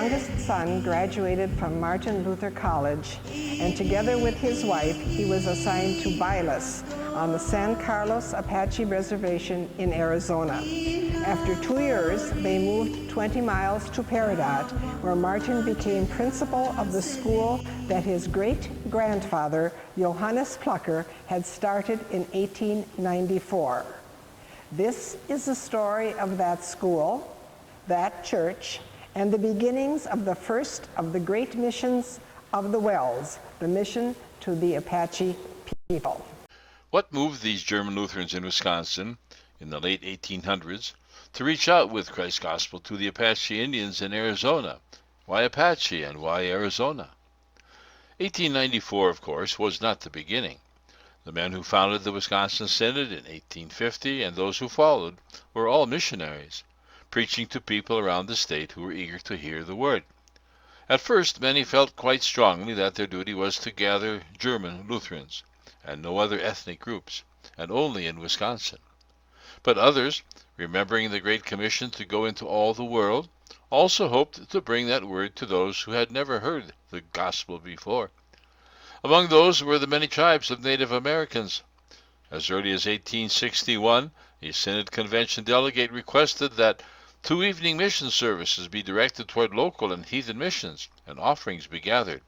youngest son graduated from Martin Luther College, and together with his wife, he was assigned to WELS on the San Carlos Apache Reservation in Arizona. After 2 years, they moved 20 miles to Peridot, where Martin became principal of the school that his great-grandfather, Johannes Plocher, had started in 1894. This is the story of that school, that church, and the beginnings of the first of the great missions of the WELS, the mission to the Apache people. What moved these German Lutherans in Wisconsin in the late 1800s to reach out with Christ's gospel to the Apache Indians in Arizona? Why Apache and why Arizona? 1894, of course, was not the beginning. The men who founded the Wisconsin Synod in 1850 and those who followed were all missionaries, preaching to people around the state who were eager to hear the word. At first, many felt quite strongly that their duty was to gather German Lutherans and no other ethnic groups, and only in Wisconsin. But others, remembering the Great Commission to go into all the world, also hoped to bring that word to those who had never heard the gospel before. Among those were the many tribes of Native Americans. As early as 1861, a Synod Convention delegate requested that 2 evening mission services be directed toward local and heathen missions, and offerings be gathered.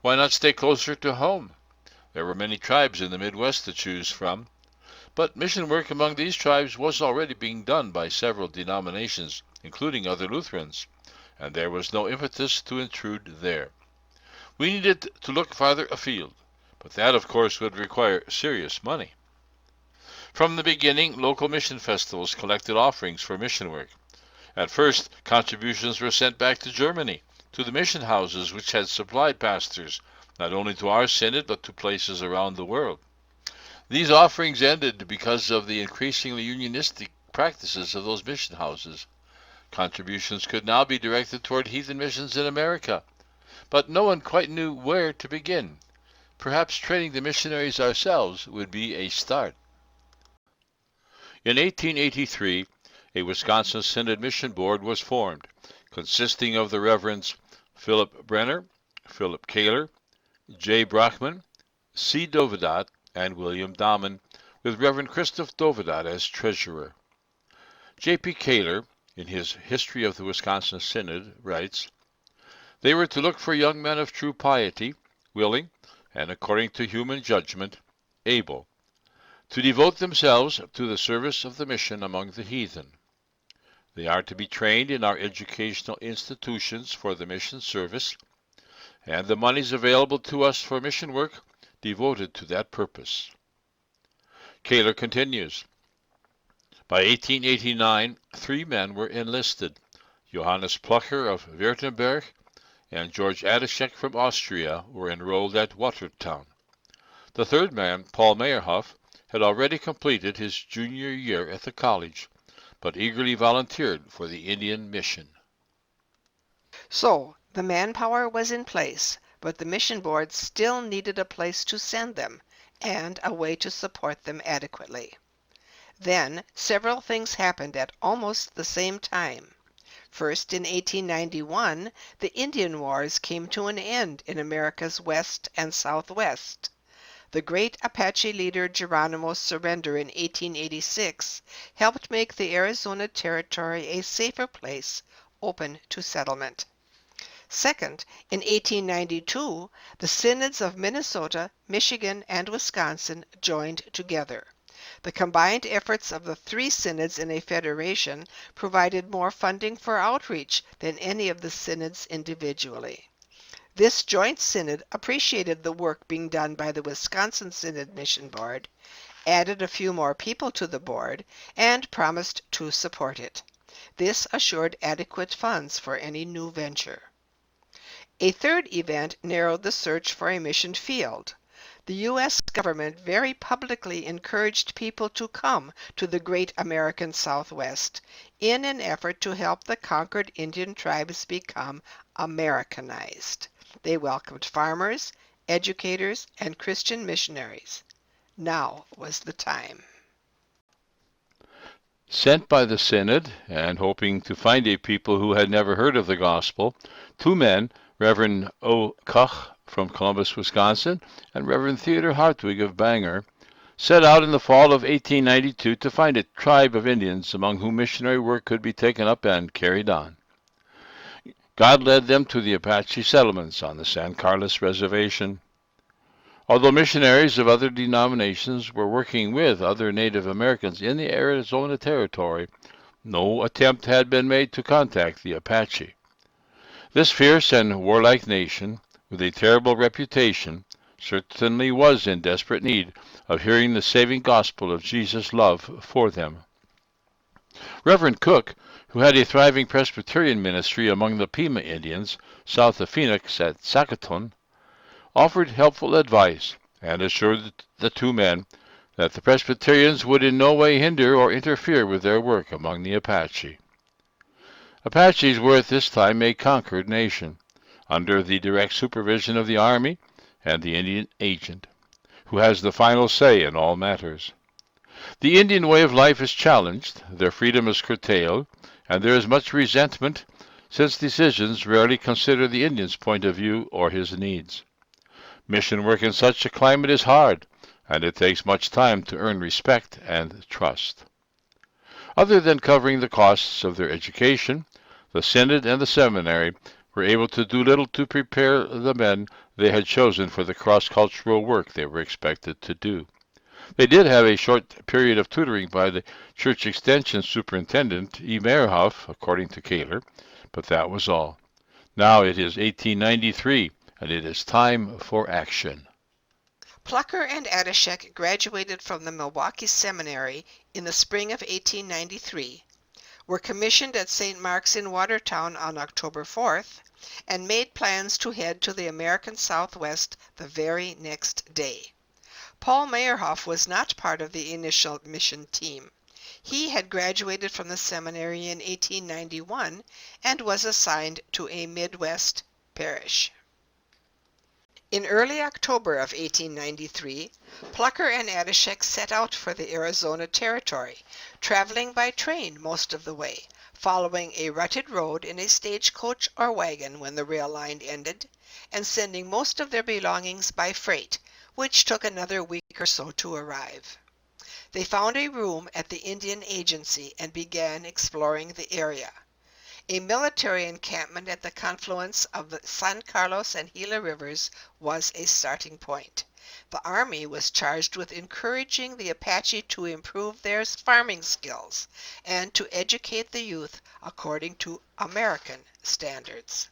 Why not stay closer to home? There were many tribes in the Midwest to choose from, but mission work among these tribes was already being done by several denominations, including other Lutherans, and there was no impetus to intrude there. We needed to look farther afield, but that, of course, would require serious money. From the beginning, local mission festivals collected offerings for mission work. At first, contributions were sent back to Germany, to the mission houses which had supplied pastors, not only to our synod, but to places around the world. These offerings ended because of the increasingly unionistic practices of those mission houses. Contributions could now be directed toward heathen missions in America, but no one quite knew where to begin. Perhaps training the missionaries ourselves would be a start. In 1883, a Wisconsin Synod Mission Board was formed, consisting of the Reverends Philip Brenner, Philip Kaler, J. Brockman, C. Dovedat, and William Dahman, with Reverend Christoph Dovedat as treasurer. J.P. Kaler, in his History of the Wisconsin Synod, writes, "They were to look for young men of true piety, willing, and according to human judgment, able, to devote themselves to the service of the mission among the heathen. They are to be trained in our educational institutions for the mission service, and the monies available to us for mission work devoted to that purpose." Kaler continues, "By 1889, 3 men were enlisted. Johannes Plocher of Württemberg and George Adashek from Austria were enrolled at Watertown. The 3rd man, Paul Meyerhoff, had already completed his junior year at the college, but eagerly volunteered for the Indian mission." So, the manpower was in place, but the mission board still needed a place to send them and a way to support them adequately. Then, several things happened at almost the same time. First, in 1891, the Indian Wars came to an end in America's West and Southwest. The great Apache leader Geronimo's surrender in 1886 helped make the Arizona Territory a safer place, open to settlement. Second, in 1892, the synods of Minnesota, Michigan, and Wisconsin joined together. The combined efforts of the 3 synods in a federation provided more funding for outreach than any of the synods individually. This joint synod appreciated the work being done by the Wisconsin Synod Mission Board, added a few more people to the board, and promised to support it. This assured adequate funds for any new venture. A third event narrowed the search for a mission field. The U.S. government very publicly encouraged people to come to the great American Southwest in an effort to help the conquered Indian tribes become Americanized. They welcomed farmers, educators, and Christian missionaries. Now was the time. Sent by the Synod, and hoping to find a people who had never heard of the gospel, two men, Reverend O. Koch from Columbus, Wisconsin, and Reverend Theodore Hartwig of Bangor, set out in the fall of 1892 to find a tribe of Indians among whom missionary work could be taken up and carried on. God led them to the Apache settlements on the San Carlos Reservation. Although missionaries of other denominations were working with other Native Americans in the Arizona Territory, no attempt had been made to contact the Apache. This fierce and warlike nation, with a terrible reputation, certainly was in desperate need of hearing the saving gospel of Jesus' love for them. Reverend Cook, who had a thriving Presbyterian ministry among the Pima Indians south of Phoenix at Sacaton, offered helpful advice and assured the two men that the Presbyterians would in no way hinder or interfere with their work among the Apache. Apaches were at this time a conquered nation, under the direct supervision of the Army and the Indian agent, who has the final say in all matters. The Indian way of life is challenged, their freedom is curtailed, and there is much resentment, since decisions rarely consider the Indian's point of view or his needs. Mission work in such a climate is hard, and it takes much time to earn respect and trust. Other than covering the costs of their education, the Synod and the seminary were able to do little to prepare the men they had chosen for the cross-cultural work they were expected to do. They did have a short period of tutoring by the church extension superintendent, E. Meyerhoff, according to Kaler, but that was all. Now it is 1893, and it is time for action. Plocher and Adashek graduated from the Milwaukee Seminary in the spring of 1893, were commissioned at St. Mark's in Watertown on October 4th, and made plans to head to the American Southwest the very next day. Paul Meyerhoff was not part of the initial mission team. He had graduated from the seminary in 1891 and was assigned to a Midwest parish. In early October of 1893, Plocher and Adashek set out for the Arizona Territory, traveling by train most of the way, following a rutted road in a stagecoach or wagon when the rail line ended, and sending most of their belongings by freight, which took another week or so to arrive. They found a room at the Indian Agency and began exploring the area. A military encampment at the confluence of the San Carlos and Gila rivers was a starting point. The Army was charged with encouraging the Apache to improve their farming skills and to educate the youth according to American standards.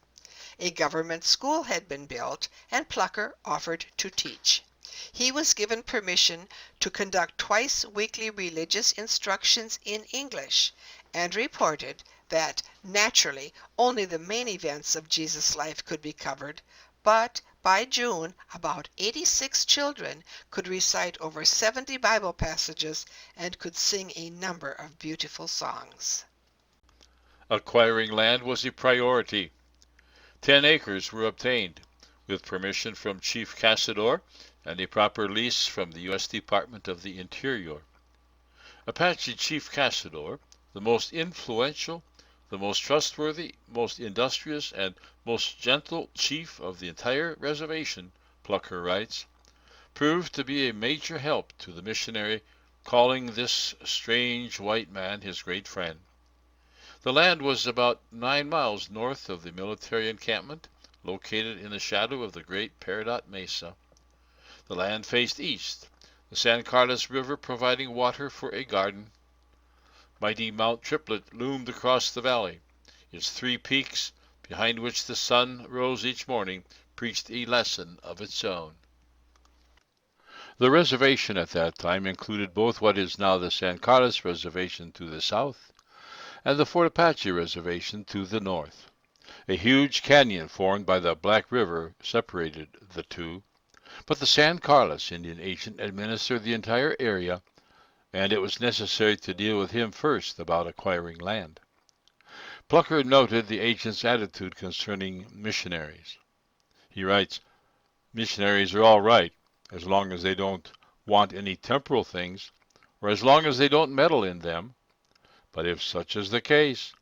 A government school had been built, and Plocher offered to teach. He was given permission to conduct twice-weekly religious instructions in English, and reported that, naturally, only the main events of Jesus' life could be covered, but by June, about 86 children could recite over 70 Bible passages and could sing a number of beautiful songs. Acquiring land was a priority. 10 acres were obtained, with permission from Chief Casador and a proper lease from the U.S. Department of the Interior. Apache Chief Casador, the most influential, the most trustworthy, most industrious, and most gentle chief of the entire reservation, Plocher writes, proved to be a major help to the missionary, calling this strange white man his great friend. The land was about 9 miles north of the military encampment, located in the shadow of the great Peridot Mesa. The land faced east, the San Carlos River providing water for a garden. Mighty Mount Triplet loomed across the valley. Its 3 peaks, behind which the sun rose each morning, preached a lesson of its own. The reservation at that time included both what is now the San Carlos Reservation to the south and the Fort Apache Reservation to the north. A huge canyon formed by the Black River separated the two, but the San Carlos Indian agent administered the entire area, and it was necessary to deal with him first about acquiring land. Plocher noted the agent's attitude concerning missionaries. He writes, "Missionaries are all right, as long as they don't want any temporal things, or as long as they don't meddle in them. But if such is the case,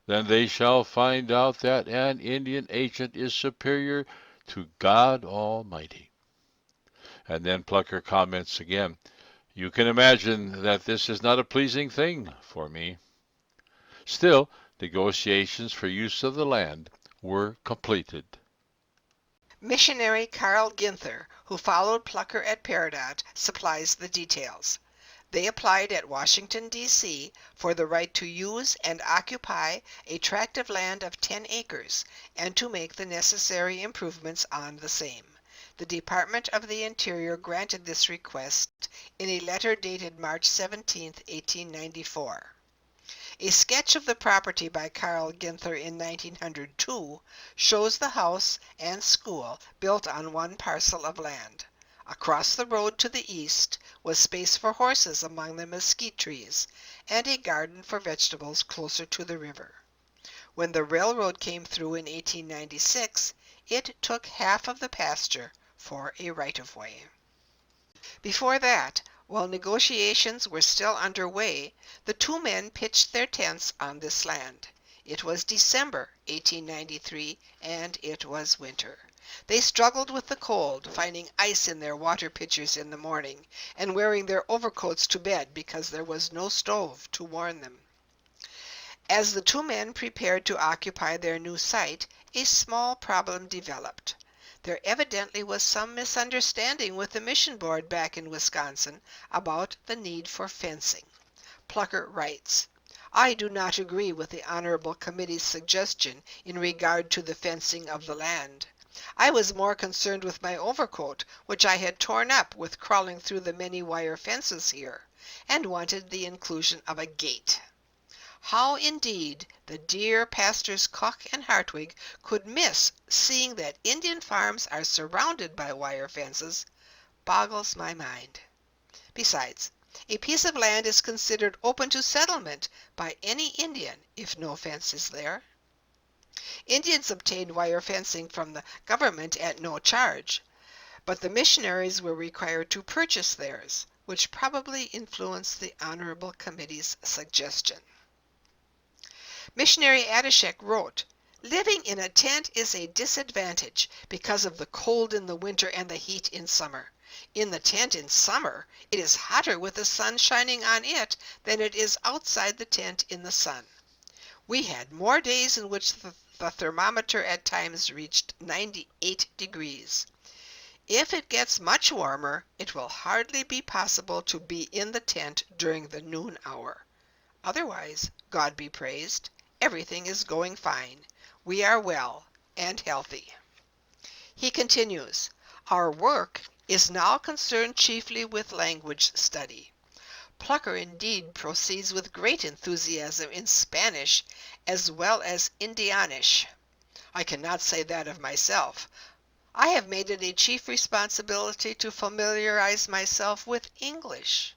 then they shall find out that an Indian agent is superior to God Almighty. And then Plocher comments again, you can imagine that this is not a pleasing thing for me. Still, negotiations for use of the land were completed. Missionary Karl Ginther, who followed Plocher at Peridot, supplies the details. They applied at Washington, D.C. for the right to use and occupy a tract of land of 10 acres and to make the necessary improvements on the same. The Department of the Interior granted this request in a letter dated March 17, 1894. A sketch of the property by Karl Ginther in 1902 shows the house and school built on one parcel of land. Across the road to the east was space for horses among the mesquite trees, and a garden for vegetables closer to the river. When the railroad came through in 1896, it took half of the pasture for a right-of-way. Before that, while negotiations were still underway, the two men pitched their tents on this land. It was December 1893, and it was winter. They struggled with the cold, finding ice in their water pitchers in the morning, and wearing their overcoats to bed because there was no stove to warm them. As the two men prepared to occupy their new site, a small problem developed. There evidently was some misunderstanding with the mission board back in Wisconsin about the need for fencing. Plocher writes, I do not agree with the Honorable Committee's suggestion in regard to the fencing of the land. I was more concerned with my overcoat, which I had torn up with crawling through the many wire fences here, and wanted the inclusion of a gate. How indeed the dear pastors Koch and Hartwig could miss seeing that Indian farms are surrounded by wire fences boggles my mind. Besides, a piece of land is considered open to settlement by any Indian if no fence is there. Indians obtained wire fencing from the government at no charge, but the missionaries were required to purchase theirs, which probably influenced the Honorable Committee's suggestion. Missionary Adishek wrote, living in a tent is a disadvantage because of the cold in the winter and the heat in summer. In the tent in summer, it is hotter with the sun shining on it than it is outside the tent in the sun. We had more days in which the thermometer at times reached 98 degrees. If it gets much warmer, it will hardly be possible to be in the tent during the noon hour. Otherwise, God be praised, everything is going fine. We are well and healthy. He continues, our work is now concerned chiefly with language study. Plocher indeed proceeds with great enthusiasm in Spanish as well as Indianish. I cannot say that of myself. I have made it a chief responsibility to familiarize myself with English.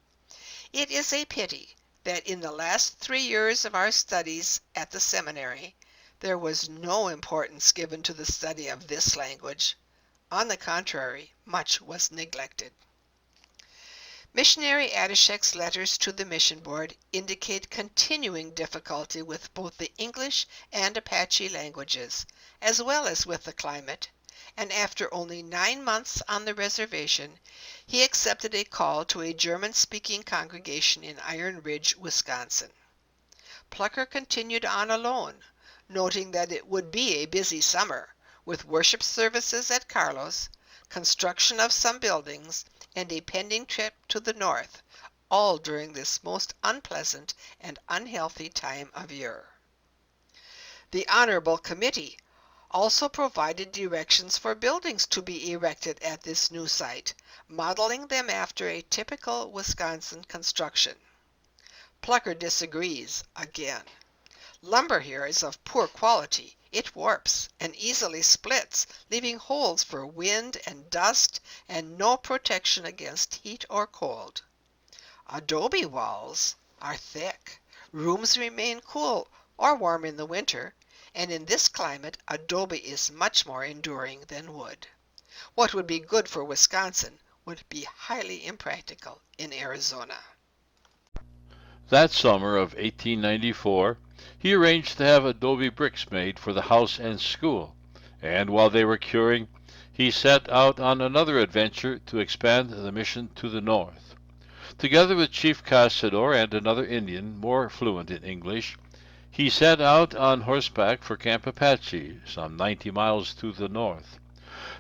It is a pity that in the last 3 years of our studies at the seminary, there was no importance given to the study of this language. On the contrary, much was neglected. Missionary Adishek's letters to the mission board indicate continuing difficulty with both the English and Apache languages, as well as with the climate, and after only 9 months on the reservation, he accepted a call to a German-speaking congregation in Iron Ridge, Wisconsin. Plocher continued on alone, noting that it would be a busy summer, with worship services at Carlos, construction of some buildings, and a pending trip to the north, all during this most unpleasant and unhealthy time of year. The Honorable Committee also provided directions for buildings to be erected at this new site, modeling them after a typical Wisconsin construction. Plocher disagrees again. Lumber here is of poor quality. It warps and easily splits, leaving holes for wind and dust and no protection against heat or cold. Adobe walls are thick. Rooms remain cool or warm in the winter, and in this climate adobe is much more enduring than wood. What would be good for Wisconsin would be highly impractical in Arizona. That summer of 1894, he arranged to have adobe bricks made for the house and school, and while they were curing, he set out on another adventure to expand the mission to the north. Together with Chief Casador and another Indian more fluent in English, he set out on horseback for Camp Apache, some 90 miles to the north.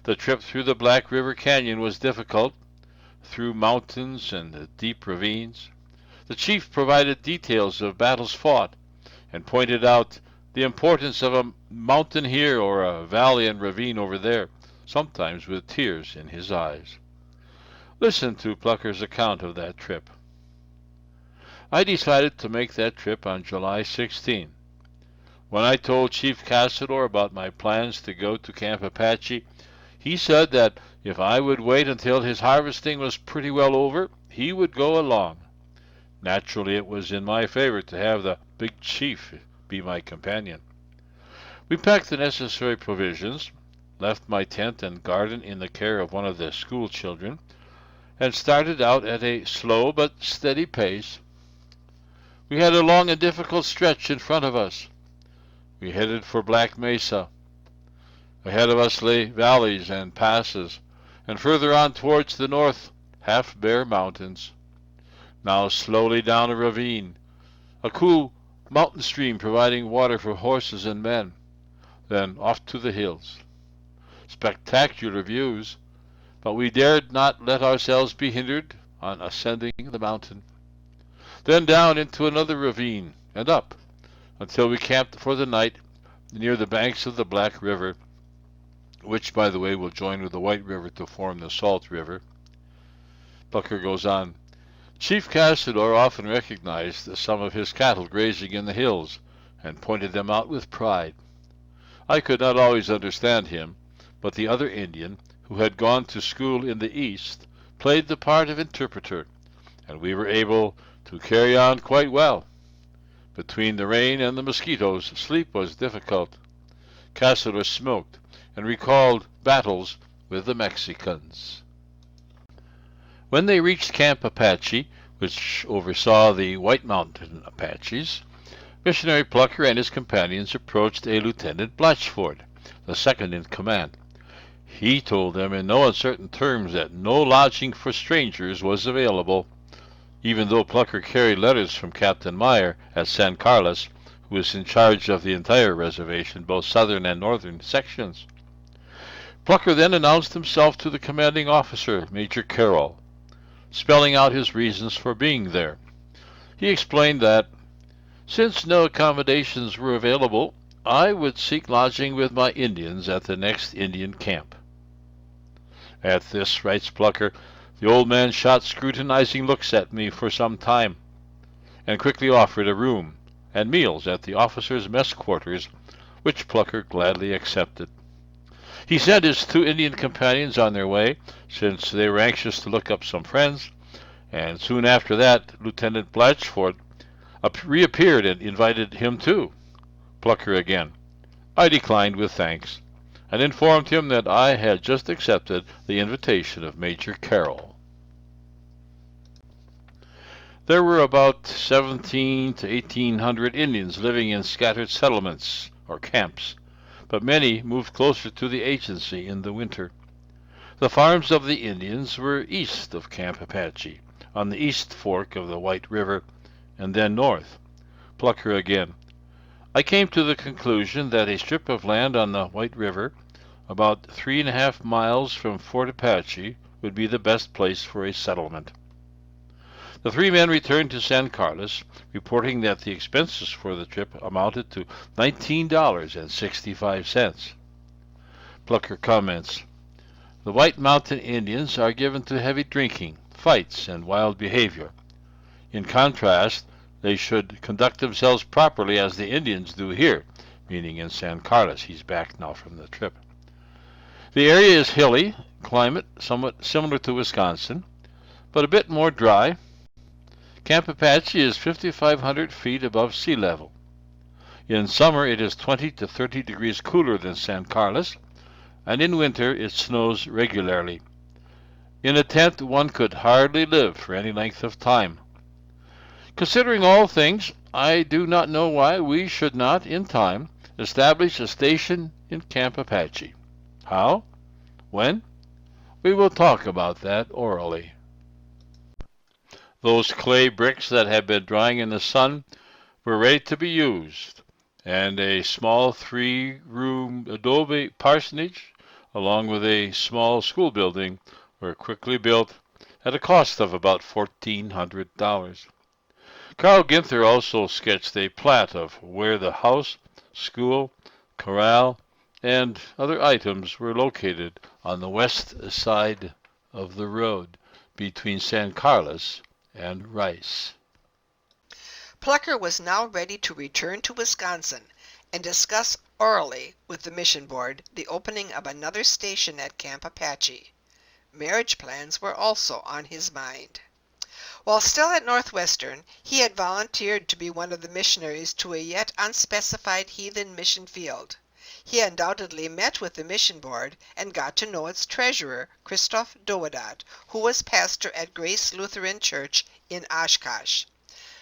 The trip through the Black River Canyon was difficult, through mountains and deep ravines. The chief provided details of battles fought and pointed out the importance of a mountain here or a valley and ravine over there, sometimes with tears in his eyes. Listen to Plocher's account of that trip. I decided to make that trip on July 16. When I told Chief Casador about my plans to go to Camp Apache, he said that if I would wait until his harvesting was pretty well over, he would go along. Naturally, it was in my favor to have the big chief be my companion. We packed the necessary provisions, left my tent and garden in the care of one of the school children, and started out at a slow but steady pace. We had a long and difficult stretch in front of us. We headed for Black Mesa. Ahead of us lay valleys and passes, and further on towards the north, half-bare mountains. Now slowly down a ravine, a cool mountain stream providing water for horses and men, then off to the hills. Spectacular views, but we dared not let ourselves be hindered on ascending the mountain. Then down into another ravine, and up, until we camped for the night near the banks of the Black River, which, by the way, will join with the White River to form the Salt River. Plocher goes on, Chief Casador often recognized some of his cattle grazing in the hills, and pointed them out with pride. I could not always understand him, but the other Indian, who had gone to school in the East, played the part of interpreter, and we were able to carry on quite well. Between the rain and the mosquitoes, sleep was difficult. Casador smoked and recalled battles with the Mexicans. When they reached Camp Apache, which oversaw the White Mountain Apaches, Missionary Plocher and his companions approached a Lieutenant Blatchford, the second in command. He told them in no uncertain terms that no lodging for strangers was available, even though Plocher carried letters from Captain Meyer at San Carlos, who was in charge of the entire reservation, both southern and northern sections. Plocher then announced himself to the commanding officer, Major Carroll, spelling out his reasons for being there. He explained that, since no accommodations were available, I would seek lodging with my Indians at the next Indian camp. At this, writes Plocher, the old man shot scrutinizing looks at me for some time, and quickly offered a room and meals at the officers' mess quarters, which Plocher gladly accepted. He sent his 2 Indian companions on their way, since they were anxious to look up some friends, and soon after that Lieutenant Blatchford reappeared and invited him too. Plocher again. I declined with thanks, and informed him that I had just accepted the invitation of Major Carroll. There were about 17 to 1800 Indians living in scattered settlements or camps, but many moved closer to the agency in the winter. The farms of the Indians were east of Camp Apache, on the east fork of the White River, and then north. Plocher again. I came to the conclusion that a strip of land on the White River, about 3.5 miles from Fort Apache, would be the best place for a settlement. The 3 men returned to San Carlos, reporting that the expenses for the trip amounted to $19.65. Plocher comments, the White Mountain Indians are given to heavy drinking, fights, and wild behavior. In contrast, they should conduct themselves properly as the Indians do here, meaning in San Carlos. He's back now from the trip. The area is hilly, climate somewhat similar to Wisconsin, but a bit more dry. Camp Apache is 5,500 feet above sea level. In summer it is 20 to 30 degrees cooler than San Carlos, and in winter it snows regularly. In a tent one could hardly live for any length of time. Considering all things, I do not know why we should not, in time, establish a station in Camp Apache. How? When? We will talk about that orally. Those clay bricks that had been drying in the sun were ready to be used, and a small 3-room adobe parsonage, along with a small school building, were quickly built at a cost of about $1,400. Carl Ginther also sketched a plat of where the house, school, corral, and other items were located on the west side of the road between San Carlos and Rice. Plocher was now ready to return to Wisconsin and discuss orally with the mission board the opening of another station at Camp Apache. Marriage plans were also on his mind. While still at Northwestern, he had volunteered to be one of the missionaries to a yet unspecified heathen mission field. He undoubtedly met with the mission board and got to know its treasurer, Christoph Doedat, who was pastor at Grace Lutheran Church in Oshkosh.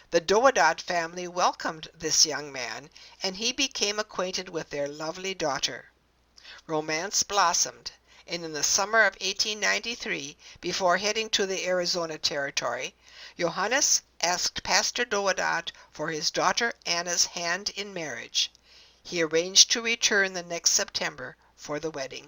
The Doedat family welcomed this young man, and he became acquainted with their lovely daughter. Romance blossomed, and in the summer of 1893, before heading to the Arizona Territory, Johannes asked Pastor Doedat for his daughter Anna's hand in marriage. He arranged to return the next September for the wedding.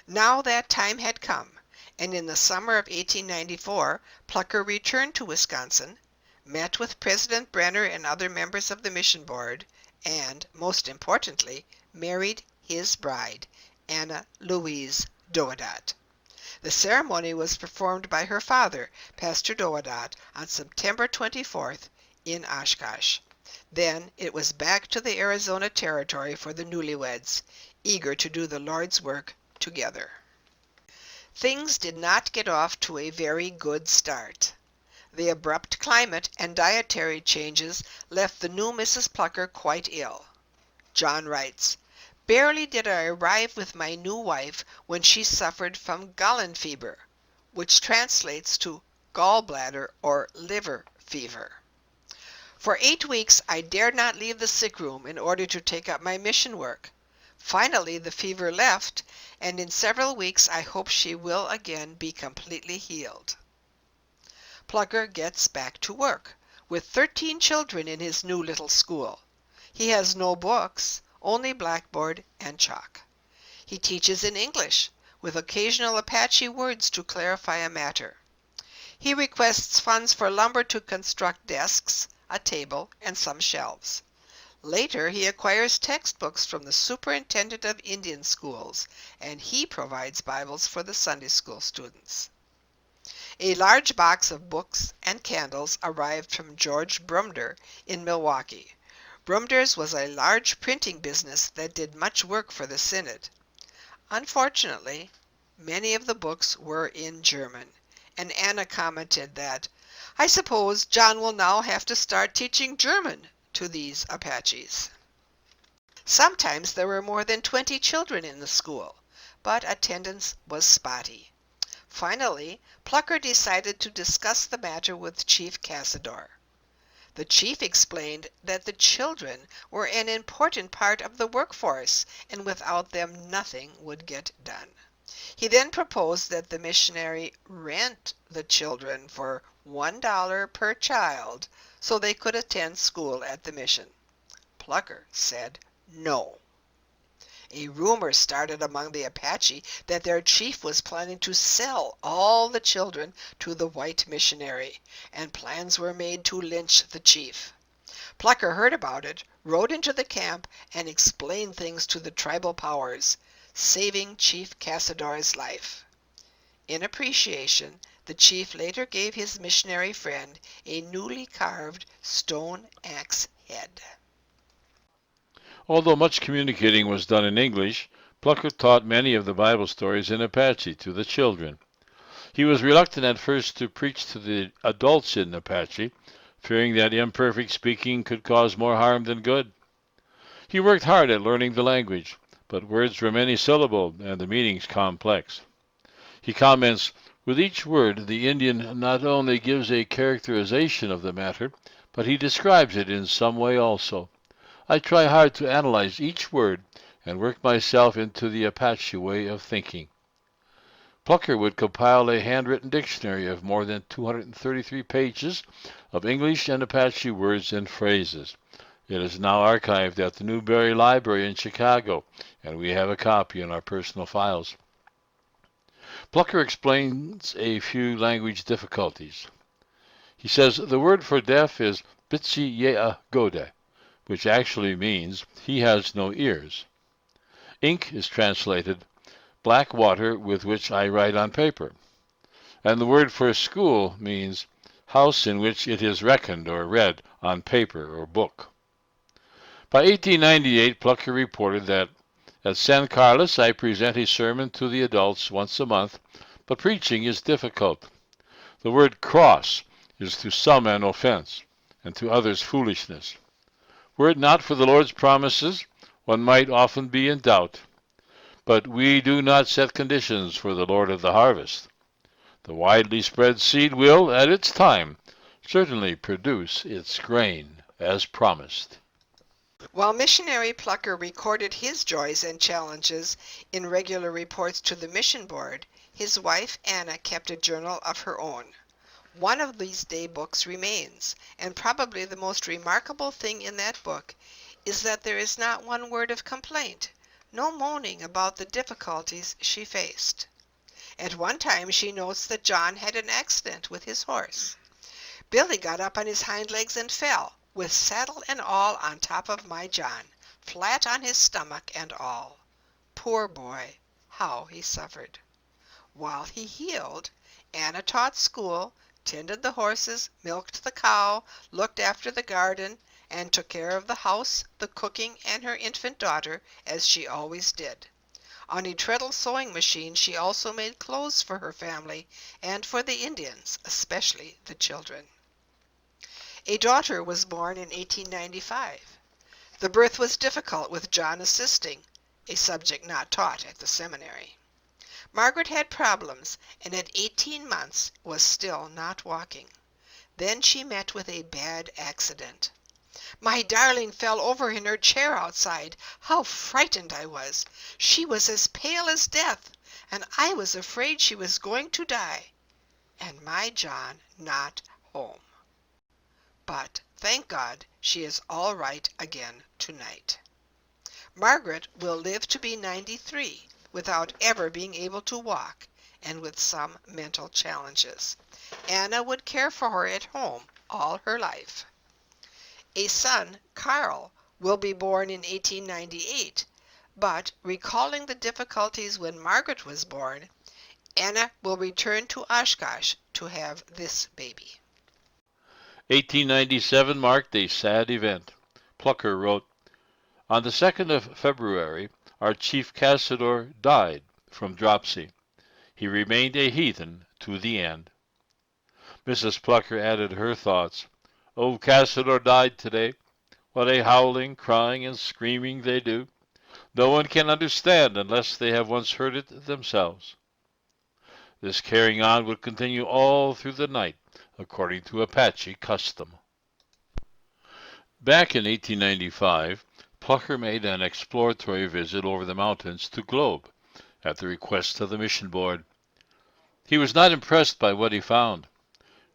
Now that time had come, and in the summer of 1894, Plocher returned to Wisconsin, met with President Brenner and other members of the mission board, and, most importantly, married his bride, Anna Louise Doedat. The ceremony was performed by her father, Pastor Doedat, on September 24th in Oshkosh. Then it was back to the Arizona Territory for the newlyweds, eager to do the Lord's work together. Things did not get off to a very good start. The abrupt climate and dietary changes left the new Mrs. Plocher quite ill. John writes, "Barely did I arrive with my new wife when she suffered from Gallen fever, which translates to gallbladder or liver fever. For 8 weeks I dared not leave the sick room in order to take up my mission work. Finally the fever left, and in several weeks I hope she will again be completely healed." Plocher gets back to work, with 13 children in his new little school. He has no books, only blackboard and chalk. He teaches in English, with occasional Apache words to clarify a matter. He requests funds for lumber to construct desks, a table, and some shelves. Later he acquires textbooks from the superintendent of Indian schools, and he provides Bibles for the Sunday school students. A large box of books and candles arrived from George Brumder in Milwaukee. Brumder's was a large printing business that did much work for the Synod. Unfortunately, many of the books were in German, and Anna commented that, "I suppose John will now have to start teaching German to these Apaches." Sometimes there were more than 20 children in the school, but attendance was spotty. Finally, Plocher decided to discuss the matter with Chief Cassador. The chief explained that the children were an important part of the workforce, and without them nothing would get done. He then proposed that the missionary rent the children for $1 per child so they could attend school at the mission. Plocher said no. A rumor started among the Apache that their chief was planning to sell all the children to the white missionary, and plans were made to lynch the chief. Plocher heard about it, rode into the camp, and explained things to the tribal powers, saving Chief Cassador's life. In appreciation, the chief later gave his missionary friend a newly carved stone axe head. Although much communicating was done in English, Plocher taught many of the Bible stories in Apache to the children. He was reluctant at first to preach to the adults in Apache, fearing that imperfect speaking could cause more harm than good. He worked hard at learning the language, but words were many-syllabled and the meanings complex. He comments, With each word, the Indian not only gives a characterization of the matter, but he describes it in some way also. I try hard to analyze each word and work myself into the Apache way of thinking. Plocher would compile a handwritten dictionary of more than 233 pages of English and Apache words and phrases. It is now archived at the Newberry Library in Chicago, and we have a copy in our personal files. Plocher explains a few language difficulties. He says the word for deaf is bitsi yea gode, which actually means he has no ears. Ink is translated black water with which I write on paper. And the word for school means house in which it is reckoned or read on paper or book. By 1898, Plocher reported that at San Carlos I present a sermon to the adults once a month, but preaching is difficult. The word cross is to some an offense, and to others foolishness. Were it not for the Lord's promises, one might often be in doubt. But we do not set conditions for the Lord of the harvest. The widely spread seed will, at its time, certainly produce its grain, as promised. While missionary Plocher recorded his joys and challenges in regular reports to the mission board, his wife Anna kept a journal of her own. One of these day books remains, and probably the most remarkable thing in that book is that there is not one word of complaint, no moaning about the difficulties she faced. At one time she notes that John had an accident with his horse. Billy got up on his hind legs and fell, with saddle and all on top of my John, flat on his stomach and all. Poor boy, how he suffered. While he healed, Anna taught school, tended the horses, milked the cow, looked after the garden, and took care of the house, the cooking, and her infant daughter, as she always did. On a treadle sewing machine she also made clothes for her family and for the Indians, especially the children. A daughter was born in 1895. The birth was difficult with John assisting, a subject not taught at the seminary. Margaret had problems and at 18 months was still not walking. Then she met with a bad accident. My darling fell over in her chair outside. How frightened I was. She was as pale as death, and I was afraid she was going to die. And my John not home. But, thank God, she is all right again tonight. Margaret will live to be 93 without ever being able to walk and with some mental challenges. Anna would care for her at home all her life. A son, Carl, will be born in 1898, but recalling the difficulties when Margaret was born, Anna will return to Oshkosh to have this baby. 1897 marked a sad event. Plocher wrote, on the 2nd of February, our chief Cassador died from dropsy. He remained a heathen to the end. Mrs. Plocher added her thoughts. Old Cassador died today. What a howling, crying, and screaming they do. No one can understand unless they have once heard it themselves. This carrying on would continue all through the night, according to Apache custom. Back in 1895, Plocher made an exploratory visit over the mountains to Globe, at the request of the mission board. He was not impressed by what he found.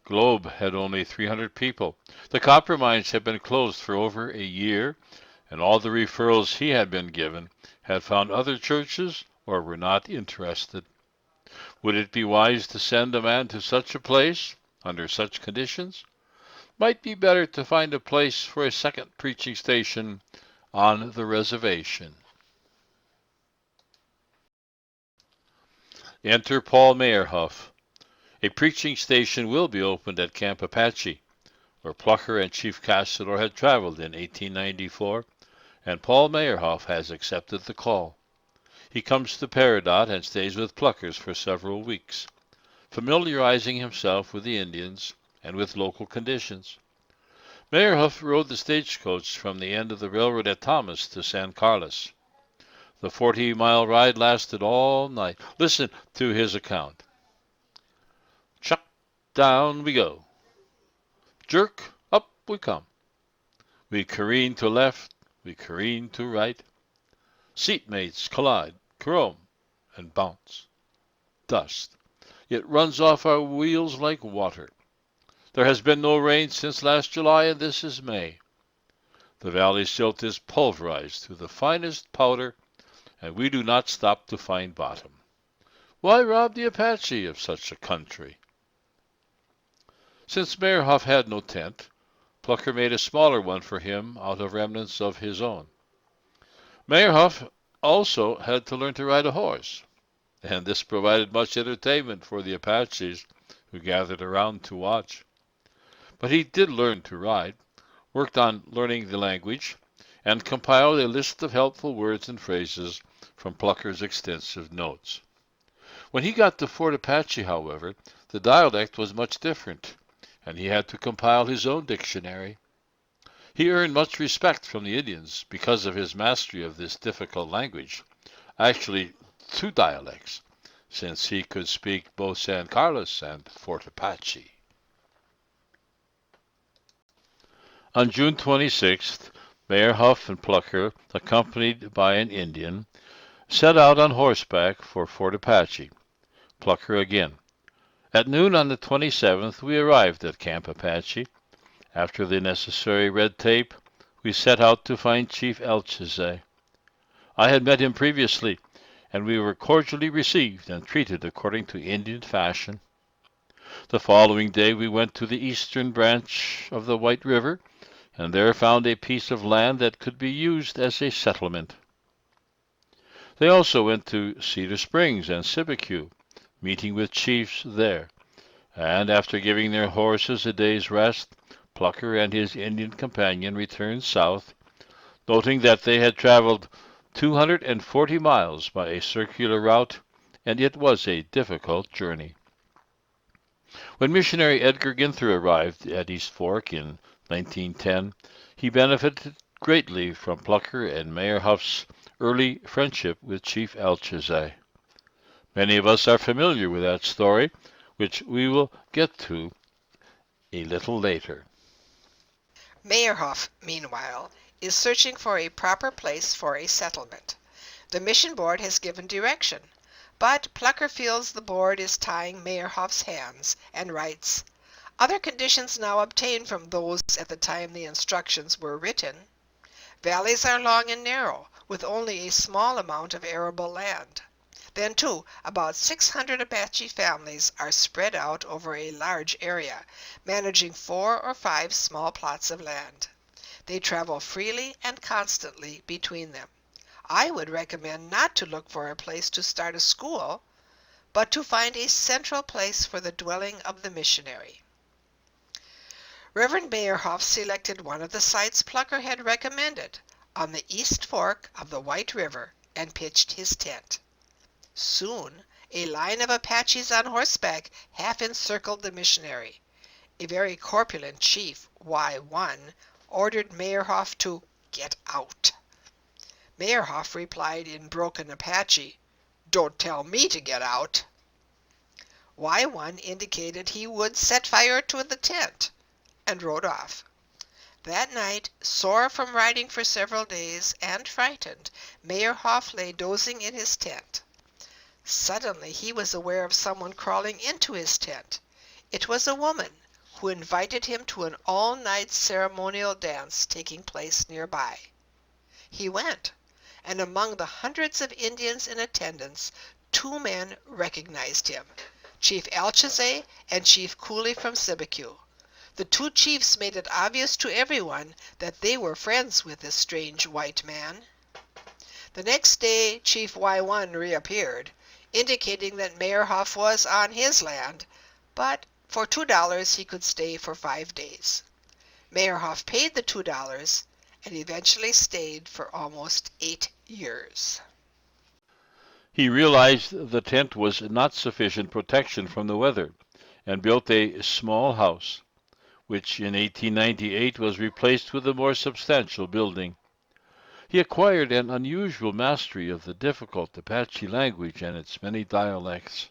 Globe had only 300 people. The copper mines had been closed for over a year, and all the referrals he had been given had found other churches or were not interested. Would it be wise to send a man to such a place, under such conditions? Might be better to find a place for a second preaching station on the reservation. Enter Paul Meyerhoff. A preaching station will be opened at Camp Apache, where Plocher and Chief Cassador had traveled in 1894, and Paul Meyerhoff has accepted the call. He comes to Peridot and stays with Plochers for several weeks, familiarizing himself with the Indians and with local conditions. Meyerhoff rode the stagecoach from the end of the railroad at Thomas to San Carlos. The 40-mile ride lasted all night. Listen to his account. down we go. Jerk, up we come. We careen to left, we careen to right. Seatmates collide, chrome, and bounce. Dust. It runs off our wheels like water. There has been no rain since last July, and this is May. The valley silt is pulverized to the finest powder, and we do not stop to find bottom. Why rob the Apache of such a country? Since Mayor Huff had no tent, Plocher made a smaller one for him out of remnants of his own. Mayor Huff also had to learn to ride a horse, and this provided much entertainment for the Apaches who gathered around to watch. But he did learn to ride, worked on learning the language, and compiled a list of helpful words and phrases from Plocher's extensive notes. When he got to Fort Apache, however, the dialect was much different, and he had to compile his own dictionary. He earned much respect from the Indians because of his mastery of this difficult language, actually 2 dialects, since he could speak both San Carlos and Fort Apache. On June 26th, Mayor Huff and Plocher, accompanied by an Indian, set out on horseback for Fort Apache. Plocher again. At noon on the 27th, we arrived at Camp Apache. After the necessary red tape, we set out to find Chief Elchizeh. I had met him previously, and we were cordially received and treated according to Indian fashion. The following day we went to the eastern branch of the White River, and there found a piece of land that could be used as a settlement. They also went to Cedar Springs and Sibique, meeting with chiefs there, and after giving their horses a day's rest, Plocher and his Indian companion returned south, noting that they had traveled 240 miles by a circular route, and it was a difficult journey. When missionary Edgar Ginther arrived at East Fork in 1910, he benefited greatly from Plocher and Mayor Huff's early friendship with Chief Elchizeh. Many of us are familiar with that story, which we will get to a little later. Mayor Huff, meanwhile, is searching for a proper place for a settlement. The mission board has given direction, but Plocher feels the board is tying Mayor Huff's hands and writes, "Other conditions now obtain from those at the time the instructions were written. Valleys are long and narrow, with only a small amount of arable land. Then, too, about 600 Apache families are spread out over a large area, managing 4 or 5 small plots of land. They travel freely and constantly between them. I would recommend not to look for a place to start a school, but to find a central place for the dwelling of the missionary." Reverend Mayor Huff selected one of the sites Plocher had recommended on the East Fork of the White River and pitched his tent. Soon, a line of Apaches on horseback half encircled the missionary. A very corpulent chief, Y1, ordered Mayor Huff to get out. Mayor Huff replied in broken Apache, "Don't tell me to get out." Y1 indicated he would set fire to the tent and rode off. That night, sore from riding for several days and frightened, Mayor Huff lay dozing in his tent. Suddenly he was aware of someone crawling into his tent. It was a woman who invited him to an all-night ceremonial dance taking place nearby. He went, and among the hundreds of Indians in attendance, 2 men recognized him, Chief Elchizeh and Chief Cooley from Sibique. The 2 chiefs made it obvious to everyone that they were friends with this strange white man. The next day, Chief Y1 reappeared, indicating that Mayor Huff was on his land, but for $2 he could stay for 5 days. Mayor Huff paid the $2 and eventually stayed for almost 8 years. He realized the tent was not sufficient protection from the weather and built a small house, which in 1898 was replaced with a more substantial building. He acquired an unusual mastery of the difficult Apache language and its many dialects.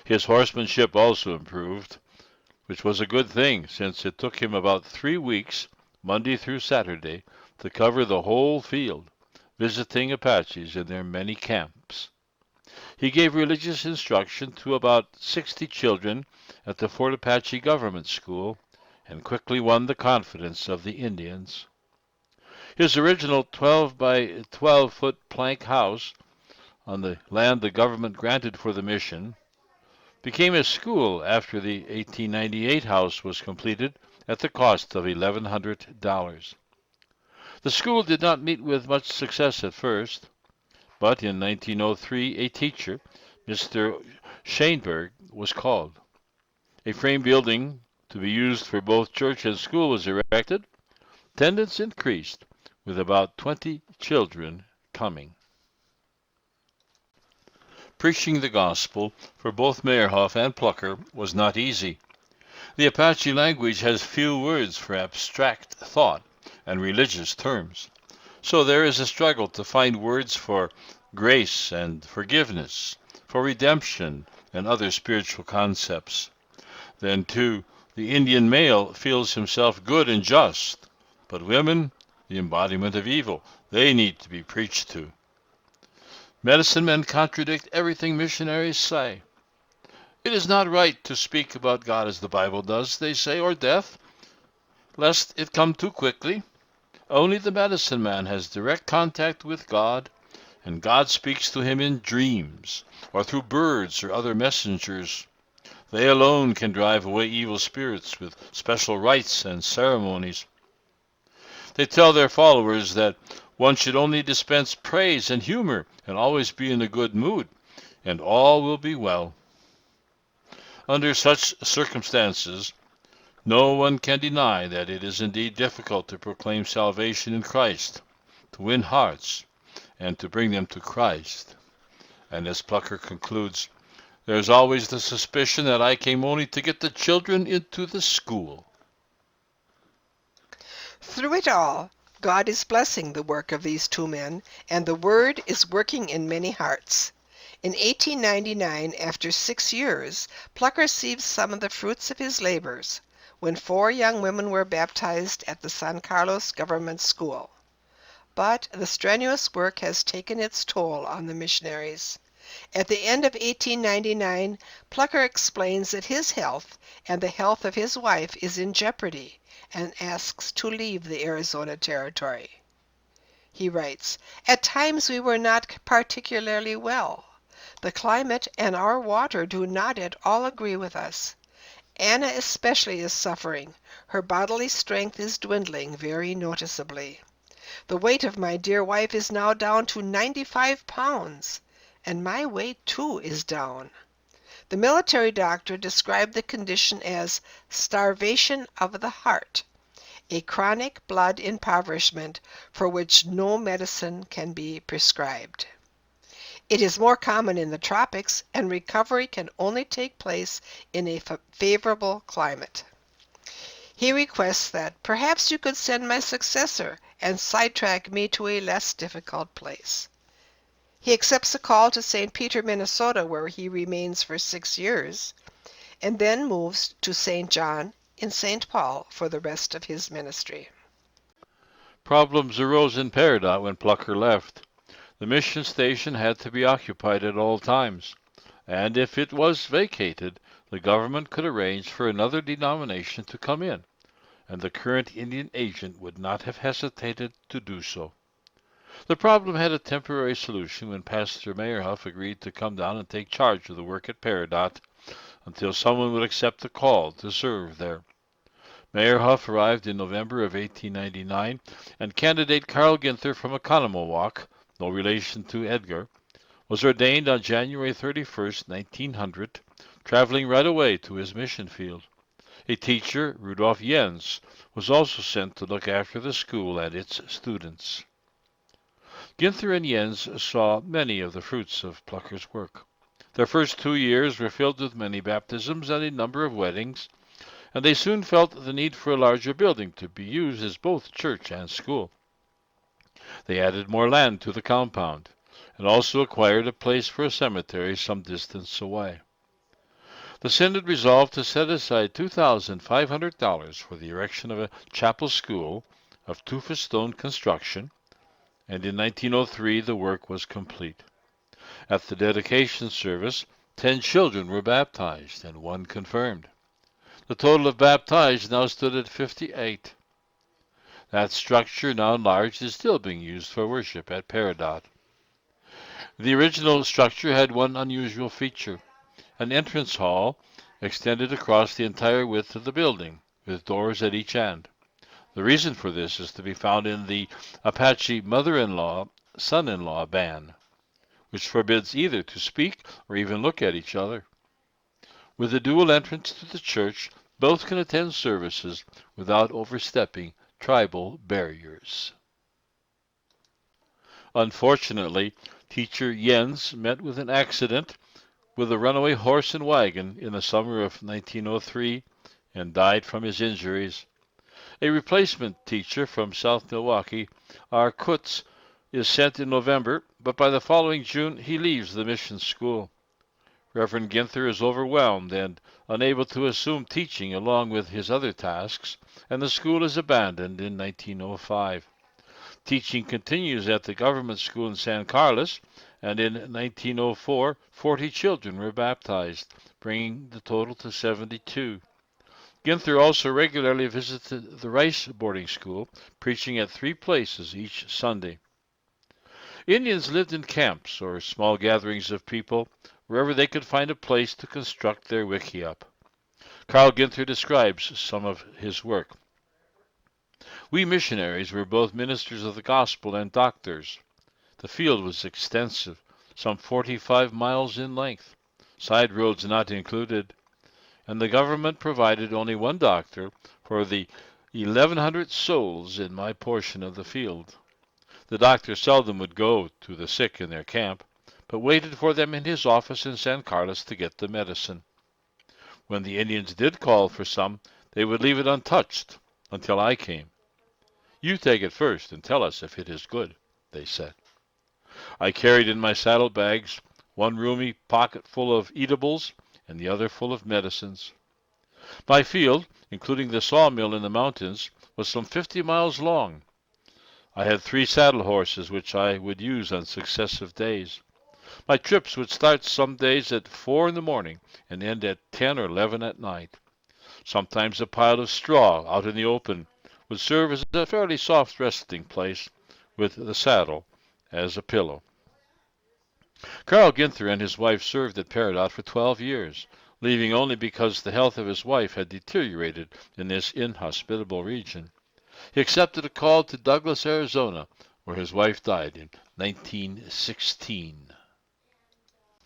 His horsemanship also improved, which was a good thing since it took him about 3 weeks, Monday through Saturday, to cover the whole field, visiting Apaches in their many camps. He gave religious instruction to about 60 children at the Fort Apache Government School and quickly won the confidence of the Indians. His original 12 by 12-foot plank house on the land the government granted for the mission became a school after the 1898 house was completed at the cost of $1,100. The school did not meet with much success at first, but in 1903 a teacher, Mr. Shainberg, was called. A frame building to be used for both church and school was erected. Attendance increased, with about 20 children coming. Preaching the gospel for both Meyerhoff and Plocher was not easy. The Apache language has few words for abstract thought and religious terms, so there is a struggle to find words for grace and forgiveness, for redemption and other spiritual concepts. Then, too, the Indian male feels himself good and just, but women, the embodiment of evil, they need to be preached to. Medicine men contradict everything missionaries say. It is not right to speak about God as the Bible does, they say, or death, lest it come too quickly. Only the medicine man has direct contact with God, and God speaks to him in dreams, or through birds or other messengers. They alone can drive away evil spirits with special rites and ceremonies. They tell their followers that one should only dispense praise and humor and always be in a good mood, and all will be well. Under such circumstances, no one can deny that it is indeed difficult to proclaim salvation in Christ, to win hearts, and to bring them to Christ. And as Plocher concludes, there is always the suspicion that I came only to get the children into the school. Through it all, God is blessing the work of these two men, and the Word is working in many hearts. In 1899, after 6 years, Plocher received some of the fruits of his labors, when 4 young women were baptized at the San Carlos Government School. But the strenuous work has taken its toll on the missionaries. At the end of 1899, Plocher explains that his health and the health of his wife is in jeopardy, and asks to leave the Arizona Territory. He writes, "At times we were not particularly well. The climate and our water do not at all agree with us. Anna especially is suffering. Her bodily strength is dwindling very noticeably. The weight of my dear wife is now down to 95 pounds, and my weight too is down." The military doctor described the condition as starvation of the heart, a chronic blood impoverishment for which no medicine can be prescribed. It is more common in the tropics, and recovery can only take place in a favorable climate. He requests that perhaps you could send my successor and sidetrack me to a less difficult place. He accepts a call to St. Peter, Minnesota, where he remains for 6 years, and then moves to St. John in St. Paul for the rest of his ministry. Problems arose in Peridot when Plocher left. The mission station had to be occupied at all times, and if it was vacated, the government could arrange for another denomination to come in, and the current Indian agent would not have hesitated to do so. The problem had a temporary solution when Pastor Meyerhoff agreed to come down and take charge of the work at Peridot until someone would accept the call to serve there. Meyerhoff arrived in November of 1899, and candidate Carl Ginther from Oconomowoc, no relation to Edgar, was ordained on January 31st, 1900, traveling right away to his mission field. A teacher, Rudolf Jens, was also sent to look after the school and its students. Ginther and Jens saw many of the fruits of Plocher's work. Their first 2 years were filled with many baptisms and a number of weddings, and they soon felt the need for a larger building to be used as both church and school. They added more land to the compound, and also acquired a place for a cemetery some distance away. The Synod resolved to set aside $2,500 for the erection of a chapel school of tufa stone construction, and in 1903 the work was complete. At the dedication service, 10 children were baptized and 1 confirmed. The total of baptized now stood at 58. That structure, now enlarged, is still being used for worship at Peridot. The original structure had one unusual feature. An entrance hall extended across the entire width of the building, with doors at each end. The reason for this is to be found in the Apache mother-in-law, son-in-law ban, which forbids either to speak or even look at each other. With a dual entrance to the church, both can attend services without overstepping tribal barriers. Unfortunately, teacher Jens met with an accident with a runaway horse and wagon in the summer of 1903 and died from his injuries. A replacement teacher from South Milwaukee, R. Kutz, is sent in November, but by the following June he leaves the mission school. Reverend Ginther is overwhelmed and unable to assume teaching along with his other tasks, and the school is abandoned in 1905. Teaching continues at the government school in San Carlos, and in 1904, 40 children were baptized, bringing the total to 72. Ginther also regularly visited the Rice boarding school, preaching at 3 places each Sunday. Indians lived in camps or small gatherings of people, wherever they could find a place to construct their wickiup. Carl Ginther describes some of his work. We missionaries were both ministers of the gospel and doctors. The field was extensive, some 45 miles in length, side roads not included, and the government provided only 1 doctor for the 1,100 souls in my portion of the field. The doctor seldom would go to the sick in their camp, but waited for them in his office in San Carlos to get the medicine. When the Indians did call for some, they would leave it untouched until I came. "You take it first and tell us if it is good," they said. I carried in my saddlebags 1 roomy pocket full of eatables and the other full of medicines. My field, including the sawmill in the mountains, was some 50 miles long. I had 3 saddle horses which I would use on successive days. My trips would start some days at 4 in the morning and end at 10 or 11 at night. Sometimes a pile of straw out in the open would serve as a fairly soft resting place, with the saddle as a pillow. Carl Ginther and his wife served at Peridot for 12 years, leaving only because the health of his wife had deteriorated in this inhospitable region. He accepted a call to Douglas, Arizona, where his wife died in 1916.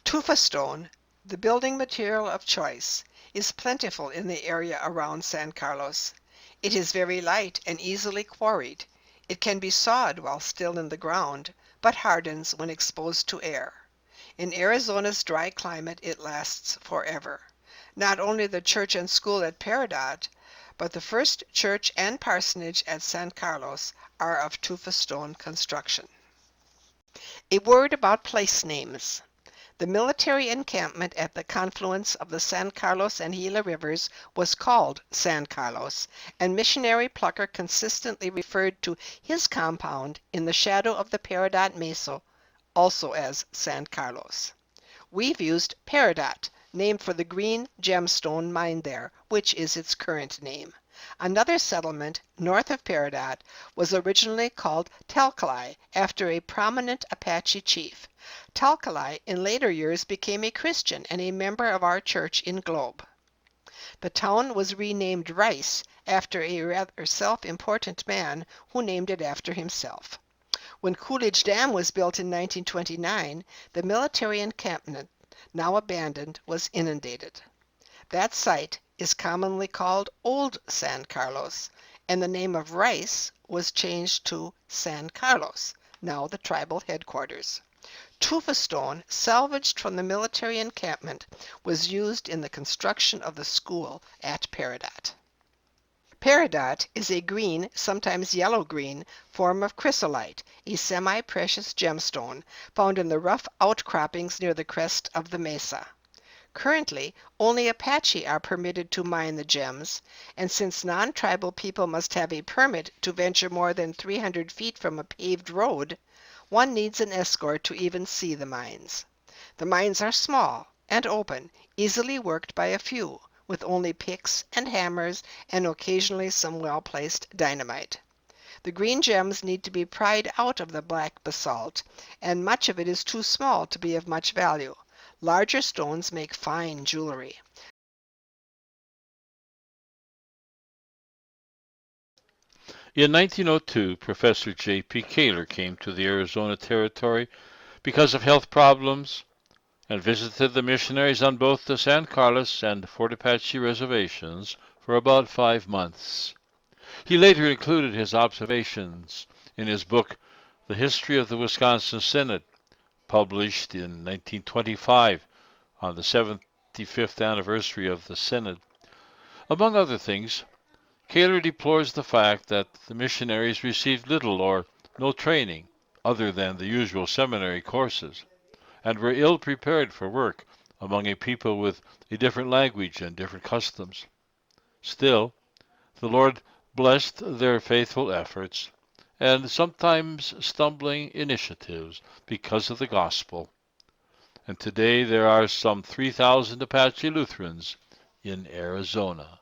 Tufa stone, the building material of choice, is plentiful in the area around San Carlos. It is very light and easily quarried. It can be sawed while still in the ground, but hardens when exposed to air. In Arizona's dry climate, it lasts forever. Not only the church and school at Peridot, but the first church and parsonage at San Carlos are of tufa stone construction. A word about place names. The military encampment at the confluence of the San Carlos and Gila rivers was called San Carlos, and missionary Plocher consistently referred to his compound in the shadow of the Peridot Mesa also as San Carlos. We've used Peridot, named for the green gemstone mine there, which is its current name. Another settlement north of Peridot was originally called Talcali, after a prominent Apache chief. Talcali in later years became a Christian and a member of our church in Globe. The town was renamed Rice after a rather self-important man who named it after himself. When Coolidge Dam was built in 1929, the military encampment, now abandoned, was inundated. That site is commonly called Old San Carlos, and the name of Rice was changed to San Carlos, now the tribal headquarters. Tufa stone, salvaged from the military encampment, was used in the construction of the school at Peridot. Peridot is a green, sometimes yellow-green, form of chrysolite, a semi-precious gemstone found in the rough outcroppings near the crest of the mesa. Currently, only Apache are permitted to mine the gems, and since non-tribal people must have a permit to venture more than 300 feet from a paved road, one needs an escort to even see the mines. The mines are small and open, easily worked by a few, with only picks and hammers and occasionally some well-placed dynamite. The green gems need to be pried out of the black basalt, and much of it is too small to be of much value. Larger stones make fine jewelry. In 1902, Professor J.P. Kaler came to the Arizona Territory because of health problems and visited the missionaries on both the San Carlos and Fort Apache reservations for about 5 months. He later included his observations in his book, The History of the Wisconsin Synod, published in 1925 on the 75th anniversary of the Synod. Among other things, Kaler deplores the fact that the missionaries received little or no training other than the usual seminary courses, and were ill prepared for work among a people with a different language and different customs. Still, the Lord blessed their faithful efforts and sometimes stumbling initiatives because of the gospel. And today there are some 3,000 Apache Lutherans in Arizona.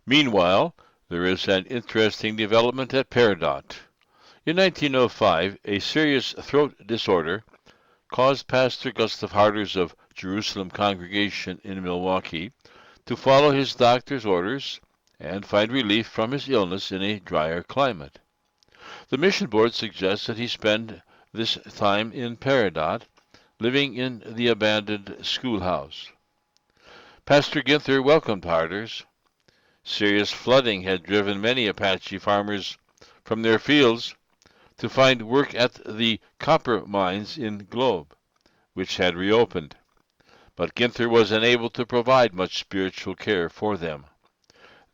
Meanwhile, there is an interesting development at Peridot. In 1905, a serious throat disorder caused Pastor Gustav Harders of Jerusalem Congregation in Milwaukee to follow his doctor's orders and find relief from his illness in a drier climate. The mission board suggests that he spend this time in Peridot, living in the abandoned schoolhouse. Pastor Ginther welcomed Harders. Serious flooding had driven many Apache farmers from their fields to find work at the copper mines in Globe, which had reopened. But Ginther was unable to provide much spiritual care for them.